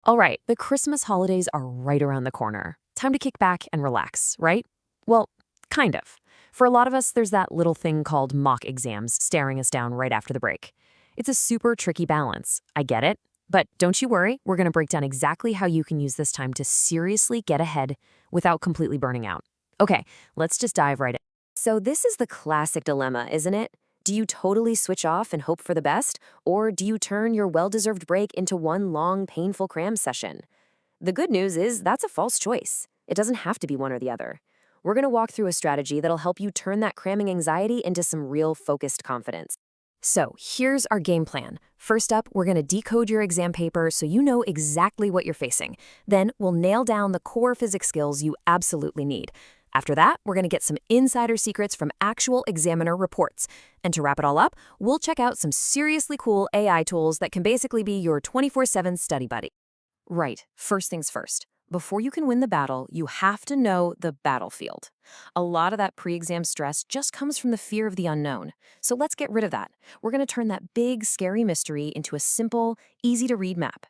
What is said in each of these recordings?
All right, the Christmas holidays are right around the corner. Time to kick back and relax, right? Well, kind of. For a lot of us, there's that little thing called mock exams staring us down right after the break. It's a super tricky balance. I get it. But don't you worry, we're going to break down exactly how you can use this time to seriously get ahead without completely burning out. Okay, let's just dive right in. So, this is the classic dilemma, isn't it? Do you totally switch off and hope for the best? Or do you turn your well deserved break into one long, painful cram session? The good news is that's a false choice. It doesn't have to be one or the other. We're going to walk through a strategy that'll help you turn that cramming anxiety into some real focused confidence. So, here's our game plan. First up, we're going to decode your exam paper so you know exactly what you're facing. Then, we'll nail down the core physics skills you absolutely need. After that, we're going to get some insider secrets from actual examiner reports. And to wrap it all up, we'll check out some seriously cool AI tools that can basically be your 24/7 study buddy. Right, first things first. Before you can win the battle, you have to know the battlefield. A lot of that pre-exam stress just comes from the fear of the unknown. So let's get rid of that. We're going to turn that big, scary mystery into a simple, easy-to-read map.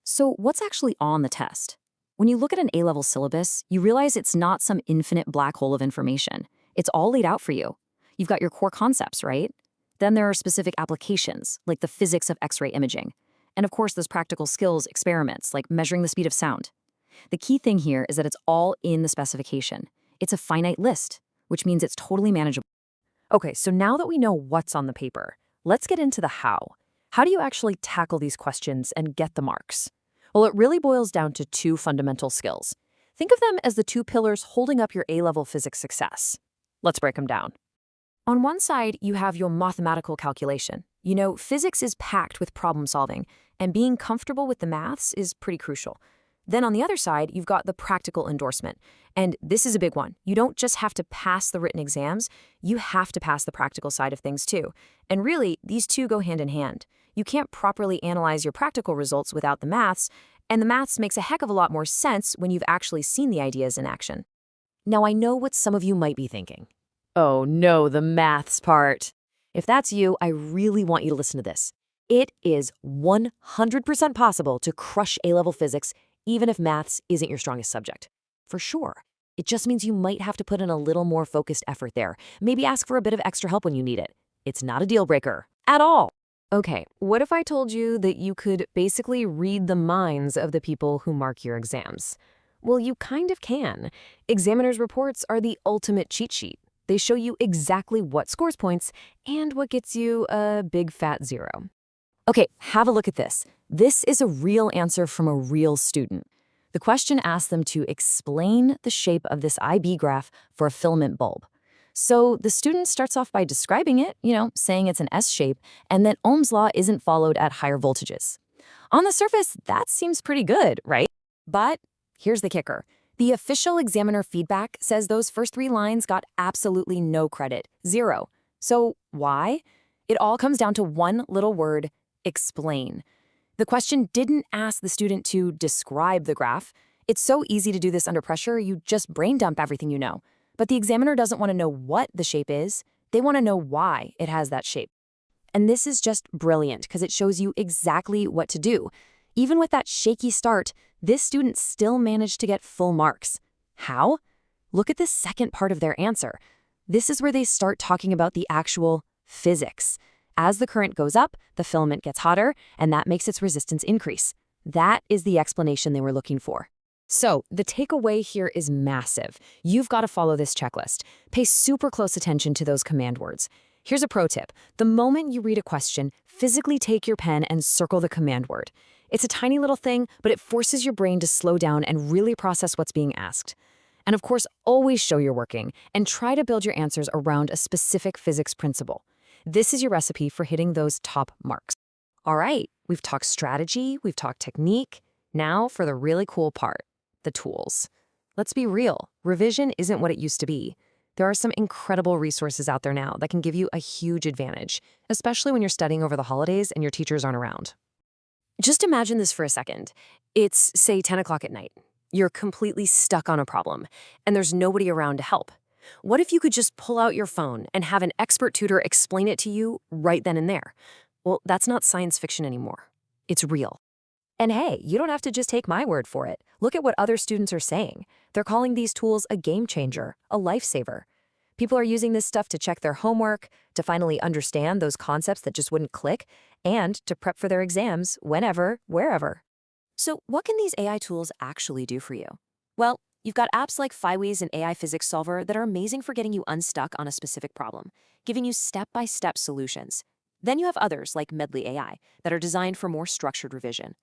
So what's actually on the test? When you look at an A-level syllabus, you realize it's not some infinite black hole of information. It's all laid out for you. You've got your core concepts, right? Then there are specific applications, like the physics of X-ray imaging. And of course, those practical skills experiments, like measuring the speed of sound. The key thing here is that it's all in the specification. It's a finite list, which means it's totally manageable. Okay, so now that we know what's on the paper, let's get into the how. How do you actually tackle these questions and get the marks? Well, it really boils down to two fundamental skills. Think of them as the two pillars holding up your A-level physics success. Let's break them down. On one side, you have your mathematical calculation. You know, physics is packed with problem solving, and being comfortable with the maths is pretty crucial. Then on the other side, you've got the practical endorsement. And this is a big one. You don't just have to pass the written exams, you have to pass the practical side of things too. And really, these two go hand in hand. You can't properly analyze your practical results without the maths, and the maths makes a heck of a lot more sense when you've actually seen the ideas in action. Now, I know what some of you might be thinking. Oh no, the maths part. If that's you, I really want you to listen to this. It is 100% possible to crush A-level physics even if maths isn't your strongest subject. For sure. It just means you might have to put in a little more focused effort there. Maybe ask for a bit of extra help when you need it. It's not a deal breaker at all. Okay, what if I told you that you could basically read the minds of the people who mark your exams? Well, you kind of can. Examiners' reports are the ultimate cheat sheet. They show you exactly what scores points and what gets you a big fat 0. Okay, have a look at this. This is a real answer from a real student. The question asked them to explain the shape of this IB graph for a filament bulb. So the student starts off by describing it, saying it's an S shape, and that Ohm's law isn't followed at higher voltages. On the surface, that seems pretty good, right? But here's the kicker. The official examiner feedback says those first 3 lines got absolutely no credit, 0. So why? It all comes down to one little word, explain. The question didn't ask the student to describe the graph. It's so easy to do this under pressure, you just brain dump everything you know. But the examiner doesn't want to know what the shape is, they want to know why it has that shape. And this is just brilliant because it shows you exactly what to do. Even with that shaky start, this student still managed to get full marks. How? Look at the second part of their answer. This is where they start talking about the actual physics. As the current goes up, the filament gets hotter, and that makes its resistance increase. That is the explanation they were looking for. So, the takeaway here is massive. You've got to follow this checklist. Pay super close attention to those command words. Here's a pro tip. The moment you read a question, physically take your pen and circle the command word. It's a tiny little thing, but it forces your brain to slow down and really process what's being asked. And of course, always show you're working and try to build your answers around a specific physics principle. This is your recipe for hitting those top marks. All right, we've talked strategy, we've talked technique. Now for the really cool part, the tools. Let's be real, revision isn't what it used to be. There are some incredible resources out there now that can give you a huge advantage, especially when you're studying over the holidays and your teachers aren't around. Just imagine this for a second. It's, say, 10 o'clock at night. You're completely stuck on a problem, and there's nobody around to help. What if you could just pull out your phone and have an expert tutor explain it to you right then and there? Well, that's not science fiction anymore. It's real. And hey, you don't have to just take my word for it. Look at what other students are saying. They're calling these tools a game changer, a lifesaver. People are using this stuff to check their homework, to finally understand those concepts that just wouldn't click, and to prep for their exams whenever, wherever. So what can these AI tools actually do for you? Well, you've got apps like PhyWiz and AI Physics Solver that are amazing for getting you unstuck on a specific problem, giving you step-by-step solutions. Then you have others like Medley AI that are designed for more structured revision.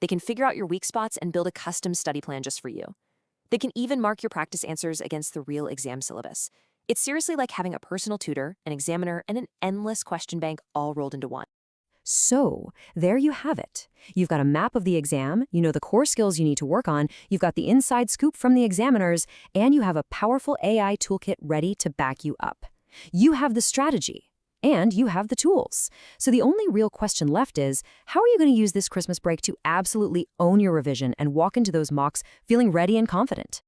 They can figure out your weak spots and build a custom study plan just for you. They can even mark your practice answers against the real exam syllabus. It's seriously like having a personal tutor, an examiner, and an endless question bank all rolled into one. So, there you have it. You've got a map of the exam, you know the core skills you need to work on, you've got the inside scoop from the examiners, and you have a powerful AI toolkit ready to back you up. You have the strategy, and you have the tools. So the only real question left is, how are you going to use this Christmas break to absolutely own your revision and walk into those mocks feeling ready and confident?